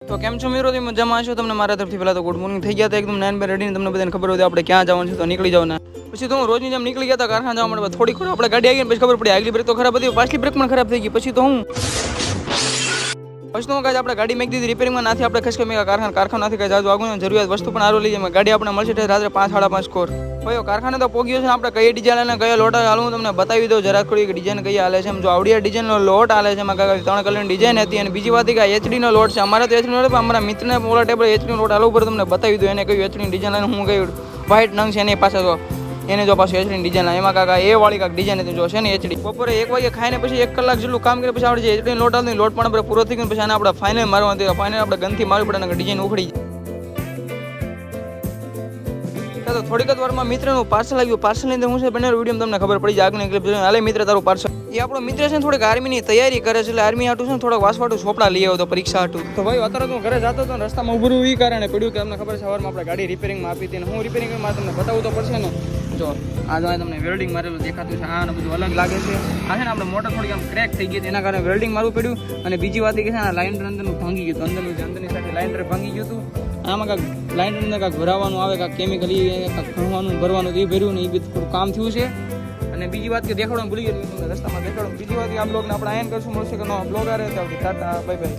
તો કેમ છો મિત્રો, તમે મજામાં છો? તમને મારા તરફથી પહેલા તો ગુડ મોર્નિંગ થઈ ગયા હતા એકદમ 9 બાય રેડી. તમને બધાને ખબર હોય આપણે ક્યાં જવાનું છે તો નીકળી જવાના. પછી તો હું રોજની જેમ નીકળી ગયા હતા કારખાના જવા માટે. થોડીક વાર આપણે ગાડી આવી ગઈ પછી ખબર પડી આગલી બ્રેક તો ખરાબ હતી, પાછલી બ્રેક પણ ખરાબ થઈ ગઈ. પછી તો આપણે ગાડી મેક દીધી રિપેરિંગમાં. નાથી આપણે ખસકે મેં કારખાના નથી કઈ જાજુ આગળ જરૂરિયાત વસ્તુ પણ આરો લઈ જાય. ગાડી આપણે મળશે રાત્રે 5 સાડા 5 સ્કોર. ભાઈઓ કારખાને તો પોગ્યો છે. આપણે કઈ ડિઝાઇન અને કયા લોટ હાલ હું તમને બતાવી દઉં જરા થોડી ડિઝાઇન કઈ હાલે છે. જો આવડિયા ડિઝાઇનનો લોટ હાલે છે, એમાં 3 કલરની ડિઝાઇન હતી. અને બીજી વાત કે એચડી નો લોટ છે. અમારે તો એચડી નો અમારા મિત્રને ઓલા ટેબલ એચડી નો લોટ હાલ ઉપર તમને બતાવી દઉં. એને કયું એચડી ડિઝાઇન હું કયું વ્હાઇટ નંગ છે એની પાસે તો એને જો પાછું એચડી ડિઝાઇન એમાં કાકા એ વાળી કાંક ડિઝાઇન હતી જો છે ને એચડી. બપોરે 1 વાગે ખાઈને પછી 1 કલાક જેટલું કામ કરે પછી આપણે જે એચડી લોટ આવતો લોટ પણ આપણે પૂરો થઈ ગયો. પછી આને આપણે ફાઇનલ મારવા હતી. ફાઇનલ આપણે ગનથી મારવી પડે ડિઝાઇન ઉખડી જાય. તો થોડીક જ વારમાં મિત્રનું પાર્સલ આવ્યું. પાર્સલની અંદર હું છે બને વિડીયો તમને ખબર પડી જાય. આગળની ક્લિપ જોઈને હાલે મિત્ર તારું પાર્સલ. એ આપણો મિત્ર છે ને થોડીક આર્મીની તૈયારી કરે છે. એટલે આર્મી હાટું છે ને થોડાક વાસવાટું ચોપડા લઈ આવ્યો તો પરીક્ષા હાટું. તો ભાઈ અત્યારે હું ઘરે જતો હતો રસ્તામાં ઉભું એ કારણે પડ્યું કે તમને ખબર છે સવારમાં આપણે ગાડી રિપેરિંગમાં આપી હતી. હું રિપેરિંગમાં તમને બતાવવું તો પડશે ને. જો આ તમને વેલ્ડિંગ મારેલું દેખાતું છે. આ બધું અલગ લાગે છે. આ છે ને આપણે મોટર થોડી આમ ક્રેક થઈ ગઈ એના કારણે વેલ્ડિંગ મારવું પડ્યું. અને બીજી વાત એ કે છે ને લાઇનર અંદરનું ભાંગી ગયું હતું. અંદરની સાથે લાઇનર ભાંગી ગયું હતું. આમાં કાંક લાઇનર અંદર કાંક ભરાવાનું આવે, કાંક કેમિકલ કાંક ભરવાનું ભરવાનું એ ભર્યું ને એ બધું થોડું કામ થયું છે. અને બીજી વાત કે દેખાડવાનું ભૂલી ગયું તમને રસ્તામાં દેખાડવાનું. બીજી વાત કે આ બ્લોગને આપણે આયન કરશું મળશે કે નો બ્લોગ આ રહે ટાટા બાય બાય.